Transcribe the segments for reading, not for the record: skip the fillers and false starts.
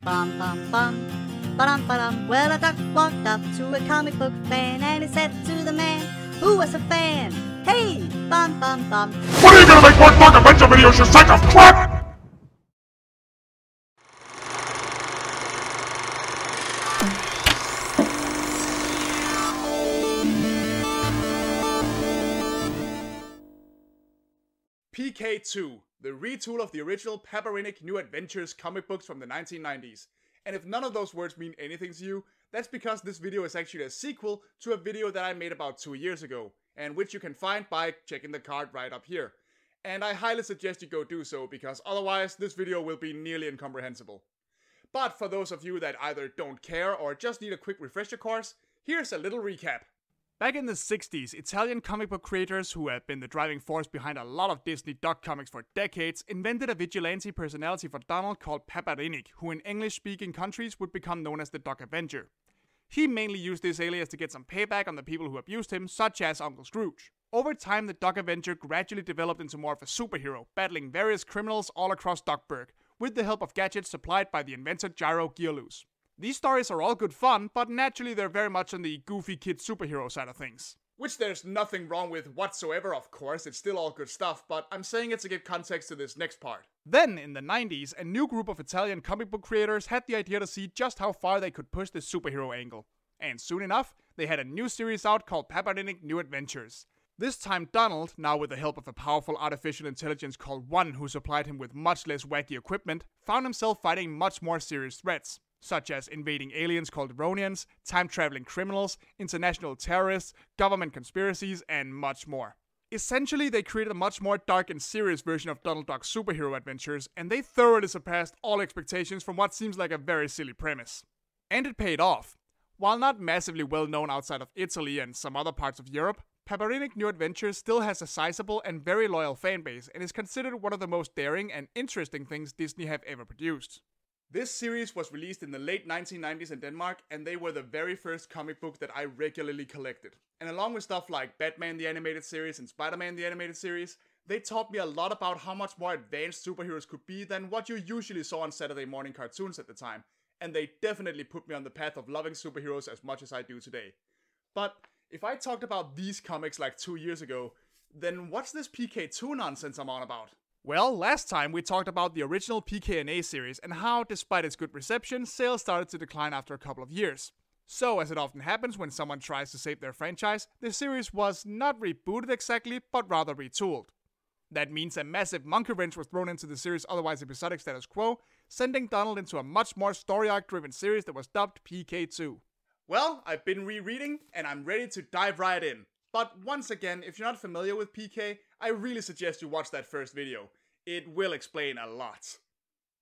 Bum bum bum, ba-dum ba-dum. Well, a duck walked up to a comic book fan and he said to the man who was a fan, "Hey, bum bum bum. What are you gonna make one Dark Avenger videos, you sack of crap?" PK2, the retool of the original Papyrinic New Adventures comic books from the 1990s. And if none of those words mean anything to you, that's because this video is actually a sequel to a video that I made about 2 years ago, and which you can find by checking the card right up here. And I highly suggest you go do so, because otherwise this video will be nearly incomprehensible. But for those of you that either don't care or just need a quick refresher course, here's a little recap. Back in the 60s, Italian comic book creators who had been the driving force behind a lot of Disney duck comics for decades invented a vigilante personality for Donald called Papyrinic, who in English-speaking countries would become known as the Duck Avenger. He mainly used this alias to get some payback on the people who abused him, such as Uncle Scrooge. Over time, the Duck Avenger gradually developed into more of a superhero, battling various criminals all across Duckburg, with the help of gadgets supplied by the inventor Gyro Gearloose. These stories are all good fun, but naturally they're very much on the goofy kid superhero side of things. Which there's nothing wrong with whatsoever, of course, it's still all good stuff, but I'm saying it to give context to this next part. Then, in the 90s, a new group of Italian comic book creators had the idea to see just how far they could push the superhero angle. And soon enough, they had a new series out called Papyrinic New Adventures. This time Donald, now with the help of a powerful artificial intelligence called One who supplied him with much less wacky equipment, found himself fighting much more serious threats, such as invading aliens called Ronians, time-traveling criminals, international terrorists, government conspiracies, and much more. Essentially, they created a much more dark and serious version of Donald Duck's superhero adventures, and they thoroughly surpassed all expectations from what seems like a very silly premise. And it paid off. While not massively well known outside of Italy and some other parts of Europe, Papyrinic New Adventures still has a sizable and very loyal fanbase and is considered one of the most daring and interesting things Disney have ever produced. This series was released in the late 1990s in Denmark, and they were the very first comic book that I regularly collected. And along with stuff like Batman the Animated Series and Spider-Man the Animated Series, they taught me a lot about how much more advanced superheroes could be than what you usually saw on Saturday morning cartoons at the time. And they definitely put me on the path of loving superheroes as much as I do today. But if I talked about these comics like 2 years ago, then what's this PK2 nonsense I'm on about? Well, last time we talked about the original PKNA series and how, despite its good reception, sales started to decline after a couple of years. So, as it often happens when someone tries to save their franchise, the series was not rebooted exactly, but rather retooled. That means a massive monkey wrench was thrown into the series' otherwise episodic status quo, sending Donald into a much more story arc driven series that was dubbed PK2. Well, I've been rereading, and I'm ready to dive right in. But once again, if you're not familiar with PK, I really suggest you watch that first video. It will explain a lot.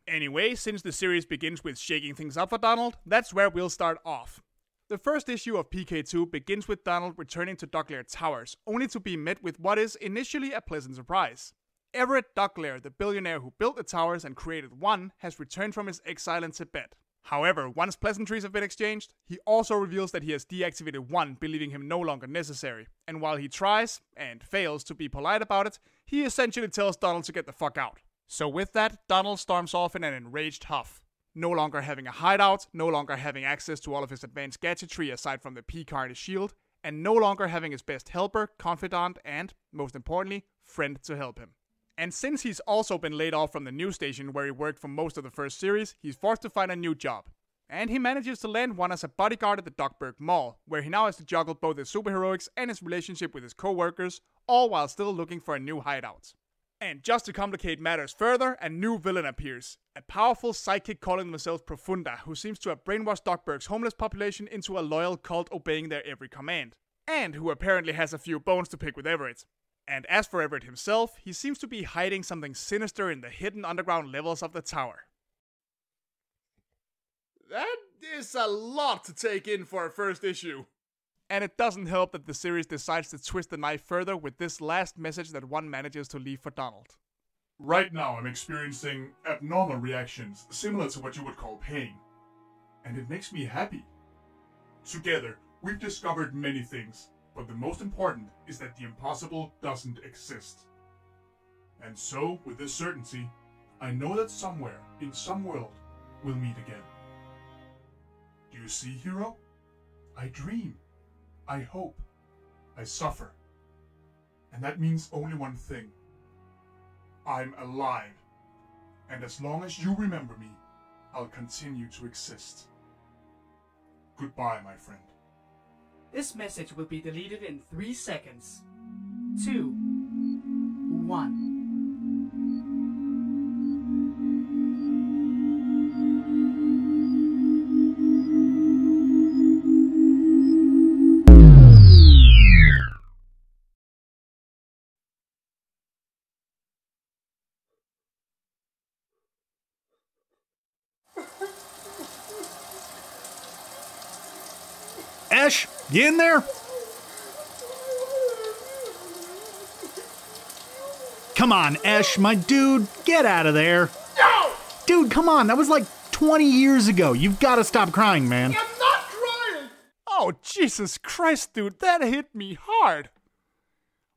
Anyway, since the series begins with shaking things up for Donald, that's where we'll start off. The first issue of PK2 begins with Donald returning to Ducklair Towers, only to be met with what is initially a pleasant surprise. Everett Ducklair, the billionaire who built the towers and created One, has returned from his exile in Tibet. However, once pleasantries have been exchanged, he also reveals that he has deactivated One, believing him no longer necessary. And while he tries, and fails, to be polite about it, he essentially tells Donald to get the fuck out. So with that, Donald storms off in an enraged huff. No longer having a hideout, no longer having access to all of his advanced gadgetry aside from the P-car and his shield, and no longer having his best helper, confidant, and, most importantly, friend to help him. And since he's also been laid off from the news station where he worked for most of the first series, he's forced to find a new job. And he manages to land one as a bodyguard at the Duckburg Mall, where he now has to juggle both his superheroics and his relationship with his co-workers, all while still looking for a new hideout. And just to complicate matters further, a new villain appears. A powerful psychic calling themselves Profunda, who seems to have brainwashed Duckburg's homeless population into a loyal cult obeying their every command. And who apparently has a few bones to pick with Everett. And as for Everett himself, he seems to be hiding something sinister in the hidden underground levels of the tower. That is a lot to take in for a first issue. And it doesn't help that the series decides to twist the knife further with this last message that One manages to leave for Donald. Right now I'm experiencing abnormal reactions similar to what you would call pain. And it makes me happy. Together, we've discovered many things. But the most important is that the impossible doesn't exist. And so, with this certainty, I know that somewhere, in some world, we'll meet again. Do you see, hero? I dream. I hope. I suffer. And that means only one thing. I'm alive. And as long as you remember me, I'll continue to exist. Goodbye, my friend. This message will be deleted in 3 seconds. 2, 1. Ash, you in there? Come on, Ash, my dude, get out of there. No! Dude, come on, that was like 20 years ago. You've got to stop crying, man. I'm not crying! Oh, Jesus Christ, dude, that hit me hard.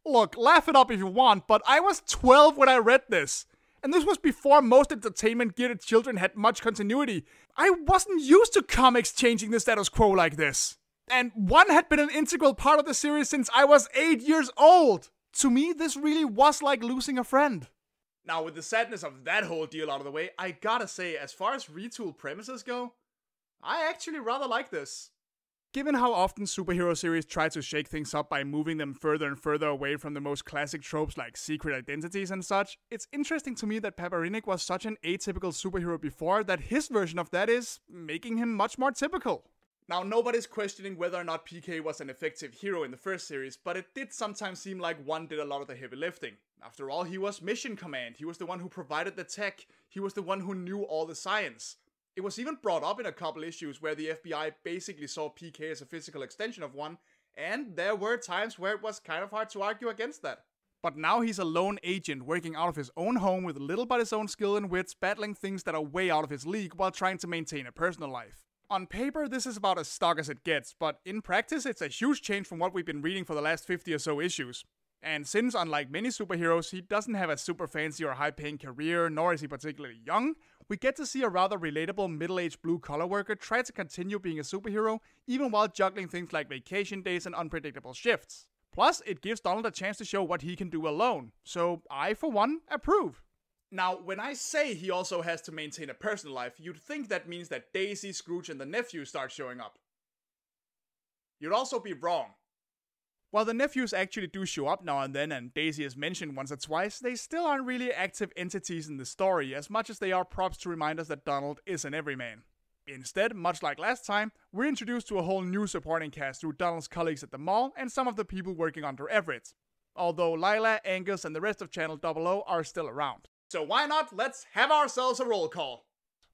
Look, laugh it up if you want, but I was 12 when I read this. And this was before most entertainment-geared children had much continuity. I wasn't used to comics changing the status quo like this. And one had been an integral part of the series since I was 8 years old. To me, this really was like losing a friend. Now, with the sadness of that whole deal out of the way, I gotta say, as far as retool premises go, I actually rather like this. Given how often superhero series try to shake things up by moving them further and further away from the most classic tropes like secret identities and such, it's interesting to me that Paperinik was such an atypical superhero before that his version of that is making him much more typical. Now, nobody's questioning whether or not PK was an effective hero in the first series, but it did sometimes seem like one did a lot of the heavy lifting. After all, he was Mission Command, he was the one who provided the tech, he was the one who knew all the science. It was even brought up in a couple issues where the FBI basically saw PK as a physical extension of one, and there were times where it was kind of hard to argue against that. But now he's a lone agent working out of his own home with little but his own skill and wits, battling things that are way out of his league while trying to maintain a personal life. On paper, this is about as stock as it gets, but in practice, it's a huge change from what we've been reading for the last 50 or so issues. And since, unlike many superheroes, he doesn't have a super fancy or high-paying career, nor is he particularly young, we get to see a rather relatable middle-aged blue-collar worker try to continue being a superhero, even while juggling things like vacation days and unpredictable shifts. Plus, it gives Donald a chance to show what he can do alone, so I, for one, approve. Now, when I say he also has to maintain a personal life, you'd think that means that Daisy, Scrooge, and the nephew start showing up. You'd also be wrong. While the nephews actually do show up now and then, and Daisy is mentioned once or twice, they still aren't really active entities in the story, as much as they are props to remind us that Donald is an everyman. Instead, much like last time, we're introduced to a whole new supporting cast through Donald's colleagues at the mall and some of the people working under Everett. Although Lila, Angus, and the rest of Channel 00 are still around. So why not, let's have ourselves a roll call.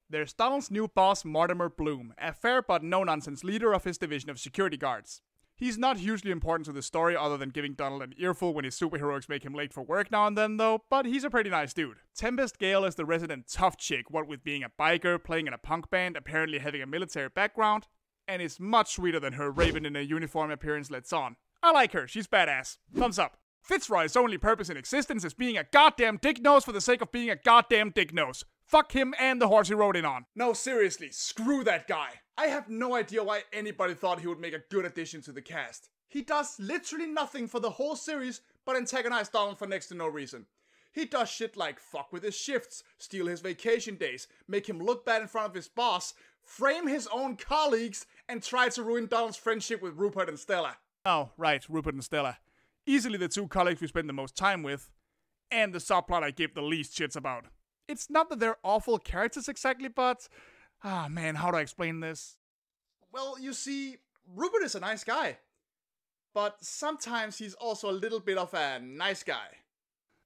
There's Donald's new boss, Mortimer Bloom, a fair but no-nonsense leader of his division of security guards. He's not hugely important to the story other than giving Donald an earful when his superheroics make him late for work now and then though, but he's a pretty nice dude. Tempest Gale is the resident tough chick, what with being a biker, playing in a punk band, apparently having a military background, and is much sweeter than her Raven in a uniform appearance lets on. I like her, she's badass. Thumbs up. Fitzroy's only purpose in existence is being a goddamn dick nose for the sake of being a goddamn dick nose. Fuck him and the horse he rode in on. No, seriously, screw that guy. I have no idea why anybody thought he would make a good addition to the cast. He does literally nothing for the whole series but antagonize Donald for next to no reason. He does shit like fuck with his shifts, steal his vacation days, make him look bad in front of his boss, frame his own colleagues, and try to ruin Donald's friendship with Rupert and Stella. Oh, right, Rupert and Stella. Easily the two colleagues we spend the most time with, and the subplot I give the least shits about. It's not that they're awful characters exactly, but... man, how do I explain this? Well, you see, Rupert is a nice guy. But sometimes he's also a little bit of a nice guy.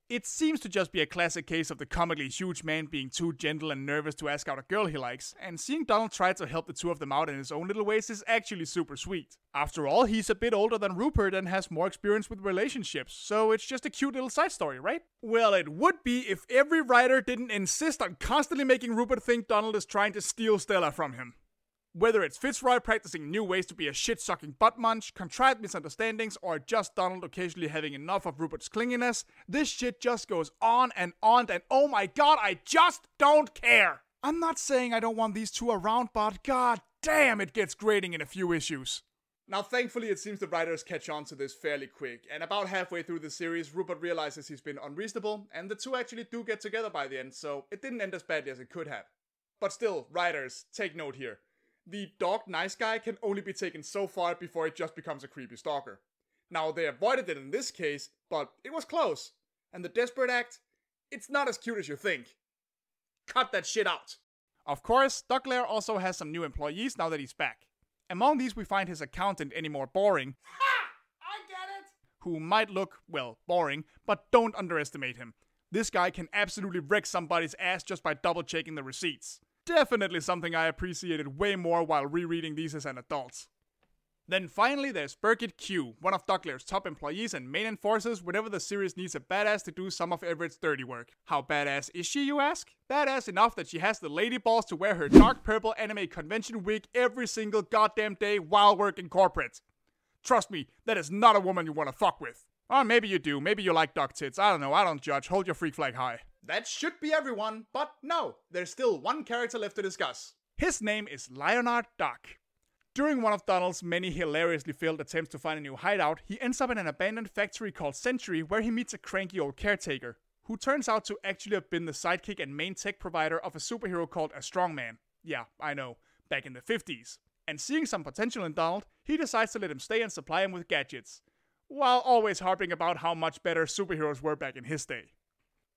It seems to just be a classic case of the comically huge man being too gentle and nervous to ask out a girl he likes, and seeing Donald try to help the two of them out in his own little ways is actually super sweet. After all, he's a bit older than Rupert and has more experience with relationships, so it's just a cute little side story, right? Well, it would be if every writer didn't insist on constantly making Rupert think Donald is trying to steal Stella from him. Whether it's Fitzroy practicing new ways to be a shit-sucking butt munch, contrived misunderstandings, or just Donald occasionally having enough of Rupert's clinginess, this shit just goes on and oh my god, I just don't care! I'm not saying I don't want these two around, but god damn, it gets grating in a few issues. Now, thankfully, it seems the writers catch on to this fairly quick, and about halfway through the series, Rupert realizes he's been unreasonable, and the two actually do get together by the end, so it didn't end as badly as it could have. But still, writers, take note here. The dog nice guy can only be taken so far before it just becomes a creepy stalker. Now, they avoided it in this case, but it was close. And the desperate act? It's not as cute as you think. Cut that shit out. Of course, Ducklair also has some new employees now that he's back. Among these we find his accountant Anymore Boring. Ha! I get it! Who might look, well, boring, but don't underestimate him. This guy can absolutely wreck somebody's ass just by double checking the receipts. Definitely something I appreciated way more while rereading these as an adult. Then finally there's Birgit Q, one of Ducklair's top employees and main enforcers whenever the series needs a badass to do some of Everett's dirty work. How badass is she, you ask? Badass enough that she has the lady balls to wear her dark purple anime convention wig every single goddamn day while working corporate. Trust me, that is not a woman you want to fuck with. Or maybe you do, maybe you like duck tits, I don't know, I don't judge, hold your freak flag high. That should be everyone, but no, there's still one character left to discuss. His name is Leonard Duck. During one of Donald's many hilariously failed attempts to find a new hideout, he ends up in an abandoned factory called Century where he meets a cranky old caretaker, who turns out to actually have been the sidekick and main tech provider of a superhero called a Strongman. Yeah, I know, back in the 50s. And seeing some potential in Donald, he decides to let him stay and supply him with gadgets, while always harping about how much better superheroes were back in his day.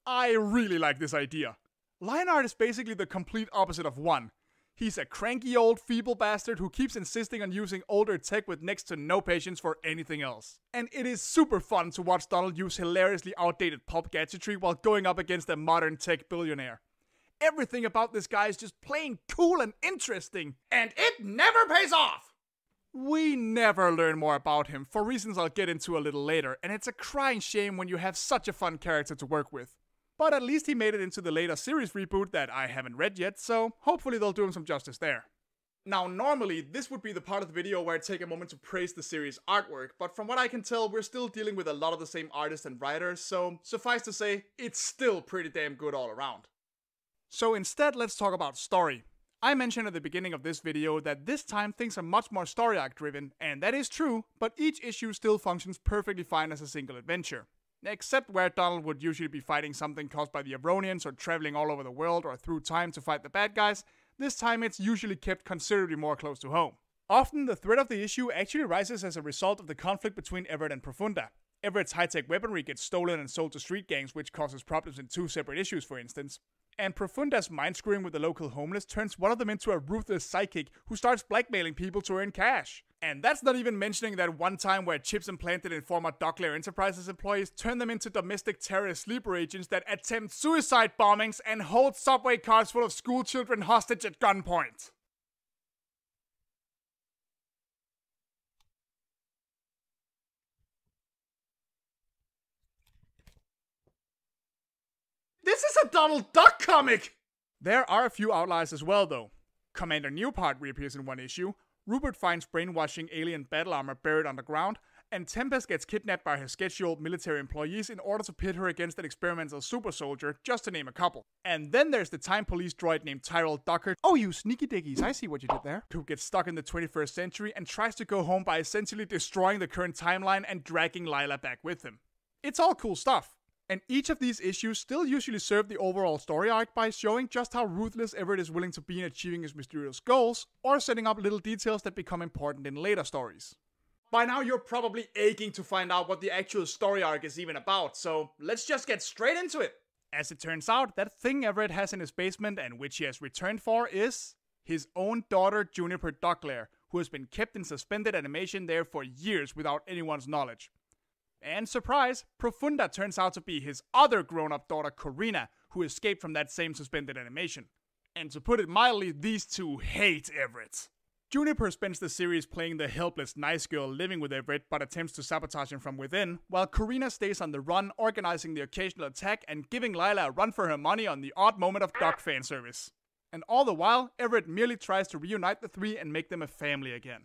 I really like this idea. Leonard is basically the complete opposite of one. He's a cranky old feeble bastard who keeps insisting on using older tech with next to no patience for anything else. And it is super fun to watch Donald use hilariously outdated pulp gadgetry while going up against a modern tech billionaire. Everything about this guy is just plain cool and interesting. And it never pays off! We never learn more about him for reasons I'll get into a little later, and it's a crying shame when you have such a fun character to work with. But at least he made it into the later series reboot that I haven't read yet, so hopefully they'll do him some justice there. Now normally, this would be the part of the video where I take a moment to praise the series' artwork, but from what I can tell, we're still dealing with a lot of the same artists and writers, so suffice to say, it's still pretty damn good all around. So instead, let's talk about story. I mentioned at the beginning of this video that this time things are much more story arc driven, and that is true, but each issue still functions perfectly fine as a single adventure. Except where Donald would usually be fighting something caused by the Abronians or traveling all over the world or through time to fight the bad guys, this time it's usually kept considerably more close to home. Often the threat of the issue actually rises as a result of the conflict between Everett and Profunda. Everett's high-tech weaponry gets stolen and sold to street gangs, which causes problems in 2 separate issues for instance. And Profunda's mind-screwing with the local homeless turns one of them into a ruthless psychic who starts blackmailing people to earn cash. And that's not even mentioning that one time where chips implanted in former Ducklair Enterprises employees turn them into domestic terrorist sleeper agents that attempt suicide bombings and hold subway cars full of school children hostage at gunpoint. This is a Donald Duck comic! There are a few outliers as well though. Commander Newpart reappears in one issue, Rupert finds brainwashing alien battle armor buried underground, and Tempest gets kidnapped by her sketchy old military employees in order to pit her against an experimental super soldier, just to name a couple. And then there's the time police droid named Tyrell Ducker, oh you sneaky dickies, I see what you did there, who gets stuck in the 21st century and tries to go home by essentially destroying the current timeline and dragging Lila back with him. It's all cool stuff. And each of these issues still usually serve the overall story arc by showing just how ruthless Everett is willing to be in achieving his mysterious goals, or setting up little details that become important in later stories. By now you're probably aching to find out what the actual story arc is even about, so let's just get straight into it! As it turns out, that thing Everett has in his basement and which he has returned for is his own daughter Juniper Ducklair, who has been kept in suspended animation there for years without anyone's knowledge. And surprise, Profunda turns out to be his other grown-up daughter Corina, who escaped from that same suspended animation. And to put it mildly, these two hate Everett. Juniper spends the series playing the helpless nice girl living with Everett but attempts to sabotage him from within, while Corina stays on the run, organizing the occasional attack and giving Lila a run for her money on the odd moment of Duck fan service. And all the while, Everett merely tries to reunite the three and make them a family again.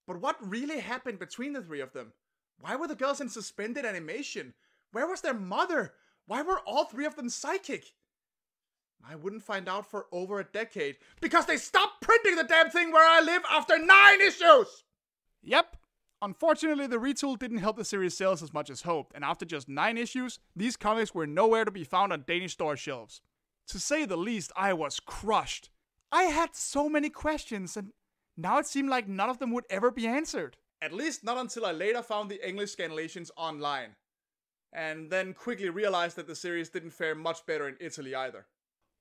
But what really happened between the three of them? Why were the girls in suspended animation? Where was their mother? Why were all three of them psychic? I wouldn't find out for over a decade because they stopped printing the damn thing where I live after 9 issues! Yep. Unfortunately, the retool didn't help the series sales as much as hoped, and after just 9 issues, these comics were nowhere to be found on Danish store shelves. To say the least, I was crushed. I had so many questions, and now it seemed like none of them would ever be answered. At least not until I later found the English scanlations online. And then quickly realized that the series didn't fare much better in Italy either.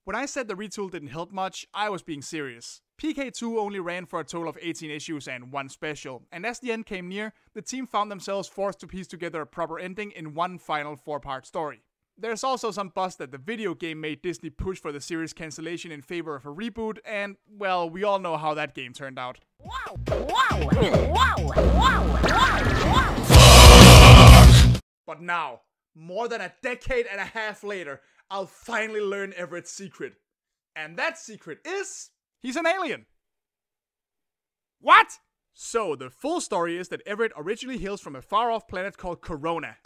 When I said the retool didn't help much, I was being serious. PK2 only ran for a total of 18 issues and 1 special, and as the end came near, the team found themselves forced to piece together a proper ending in one final 4-part story. There's also some buzz that the video game made Disney push for the series cancellation in favor of a reboot, and, well, we all know how that game turned out. Wow! Wow! Wow! Wow! Wow! But now, more than a decade and a half later, I'll finally learn Everett's secret. And that secret is... he's an alien! What?! So, the full story is that Everett originally hails from a far-off planet called Corona.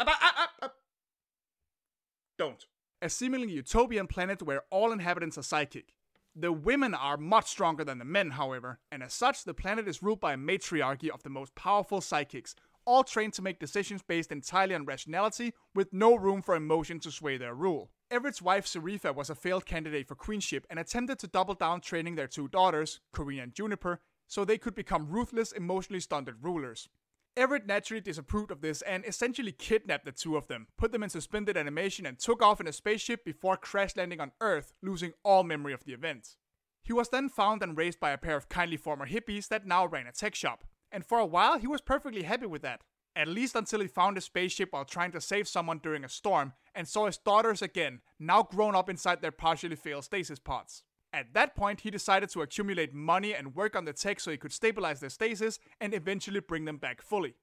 Don't. A seemingly utopian planet where all inhabitants are psychic. The women are much stronger than the men, however, and as such, the planet is ruled by a matriarchy of the most powerful psychics, all trained to make decisions based entirely on rationality, with no room for emotion to sway their rule. Everett's wife Serifa was a failed candidate for queenship and attempted to double down training their 2 daughters, Corina and Juniper, so they could become ruthless, emotionally stunted rulers. Everett naturally disapproved of this and essentially kidnapped the 2 of them, put them in suspended animation and took off in a spaceship before crash landing on Earth, losing all memory of the event. He was then found and raised by a pair of kindly former hippies that now ran a tech shop, and for a while he was perfectly happy with that. At least until he found a spaceship while trying to save someone during a storm, and saw his daughters again, now grown up inside their partially failed stasis pods. At that point, he decided to accumulate money and work on the tech so he could stabilize their stasis and eventually bring them back fully.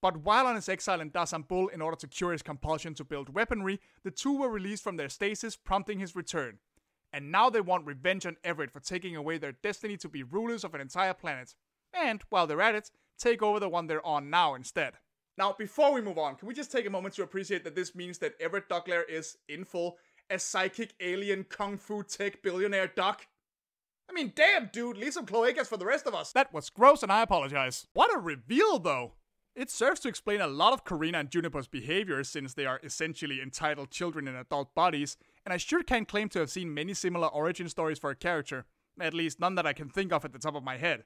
But while on his exile in Dazambul in order to cure his compulsion to build weaponry, the 2 were released from their stasis, prompting his return. And now they want revenge on Everett for taking away their destiny to be rulers of an entire planet. And, while they're at it, take over the one they're on now instead. Now, before we move on, can we just take a moment to appreciate that this means that Everett Douglair is, in full, a psychic alien kung fu tech billionaire duck? I mean, damn, dude, leave some cloacas for the rest of us. That was gross and I apologize. What a reveal, though. It serves to explain a lot of Corina and Juniper's behavior since they are essentially entitled children in adult bodies, and I sure can't claim to have seen many similar origin stories for a character. At least none that I can think of at the top of my head.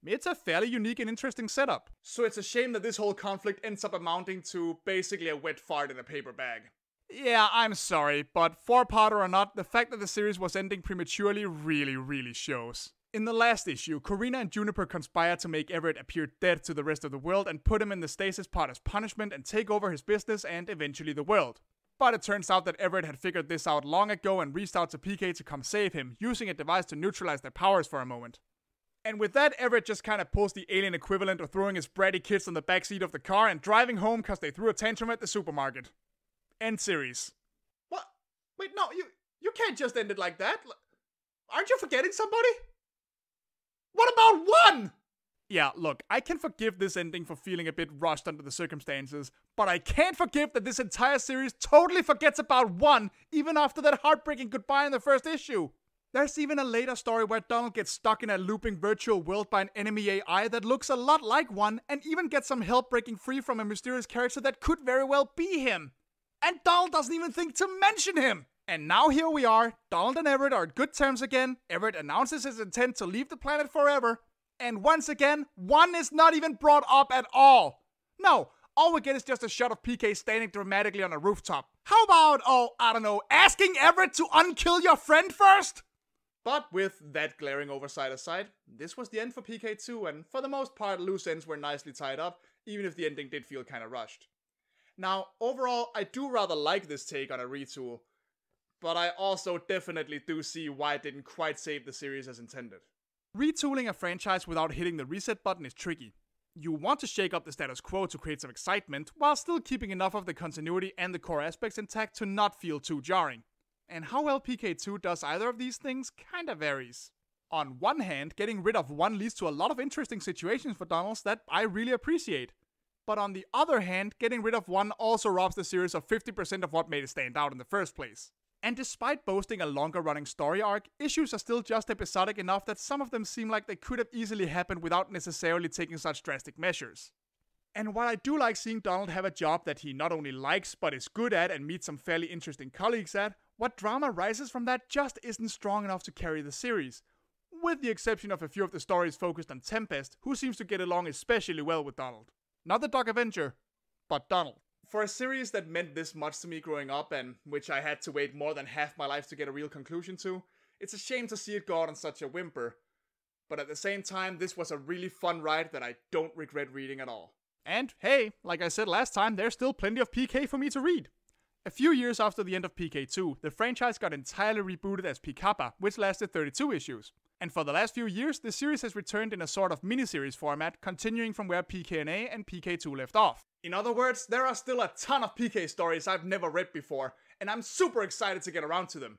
It's a fairly unique and interesting setup. So it's a shame that this whole conflict ends up amounting to basically a wet fart in a paper bag. Yeah, I'm sorry, but 4-parter or not, the fact that the series was ending prematurely really shows. In the last issue, Corina and Juniper conspire to make Everett appear dead to the rest of the world and put him in the stasis pod as punishment and take over his business and eventually the world. But it turns out that Everett had figured this out long ago and reached out to PK to come save him, using a device to neutralize their powers for a moment. And with that, Everett just kind of pulls the alien equivalent of throwing his bratty kids on the backseat of the car and driving home cause they threw a tantrum at the supermarket. End series. What? Wait, no, you can't just end it like that. Aren't you forgetting somebody? What about 1? Yeah, look, I can forgive this ending for feeling a bit rushed under the circumstances, but I can't forgive that this entire series totally forgets about 1, even after that heartbreaking goodbye in the first issue. There's even a later story where Donald gets stuck in a looping virtual world by an enemy AI that looks a lot like 1, and even gets some help breaking free from a mysterious character that could very well be him. And Donald doesn't even think to mention him! And now here we are, Donald and Everett are at good terms again, Everett announces his intent to leave the planet forever, and once again, 1 is not even brought up at all! No, all we get is just a shot of PK standing dramatically on a rooftop. How about, I don't know, asking Everett to unkill your friend first? But with that glaring oversight aside, this was the end for PK2, and for the most part, loose ends were nicely tied up, even if the ending did feel kinda rushed. Now, overall, I do rather like this take on a retool, but I also definitely do see why it didn't quite save the series as intended. Retooling a franchise without hitting the reset button is tricky. You want to shake up the status quo to create some excitement, while still keeping enough of the continuity and the core aspects intact to not feel too jarring. And how well PK2 does either of these things kinda varies. On one hand, getting rid of 1 leads to a lot of interesting situations for Donalds that I really appreciate. But on the other hand, getting rid of 1 also robs the series of 50% of what made it stand out in the first place. And despite boasting a longer running story arc, issues are still just episodic enough that some of them seem like they could have easily happened without necessarily taking such drastic measures. And while I do like seeing Donald have a job that he not only likes but is good at and meet some fairly interesting colleagues at, what drama rises from that just isn't strong enough to carry the series. With the exception of a few of the stories focused on Tempest, who seems to get along especially well with Donald. Not the Dog Avenger, but Donald. For a series that meant this much to me growing up and which I had to wait more than half my life to get a real conclusion to, it's a shame to see it go out on such a whimper. But at the same time, this was a really fun ride that I don't regret reading at all. And hey, like I said last time, there's still plenty of PK for me to read. A few years after the end of PK2, the franchise got entirely rebooted as PKappa, which lasted 32 issues. And for the last few years, the series has returned in a sort of miniseries format, continuing from where PKNA and PK2 left off. In other words, there are still a ton of PK stories I've never read before, and I'm super excited to get around to them.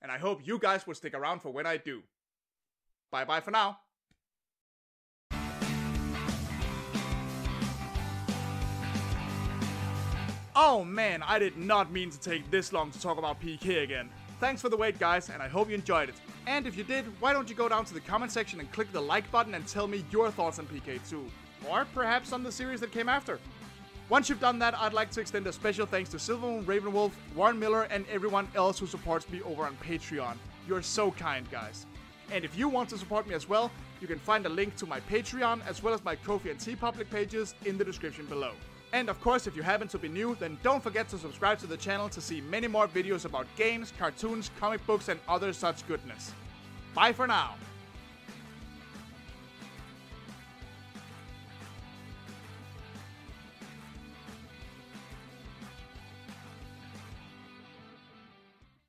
And I hope you guys will stick around for when I do. Bye bye for now. Oh man, I did not mean to take this long to talk about PK again. Thanks for the wait guys, and I hope you enjoyed it. And if you did, why don't you go down to the comment section and click the like button and tell me your thoughts on PK2. Or perhaps on the series that came after. Once you've done that, I'd like to extend a special thanks to Silvermoon Ravenwolf, Warren Miller, and everyone else who supports me over on Patreon. You're so kind, guys. And if you want to support me as well, you can find a link to my Patreon as well as my Ko-fi and TeePublic pages in the description below. And of course, if you happen to be new, then don't forget to subscribe to the channel to see many more videos about games, cartoons, comic books, and other such goodness. Bye for now!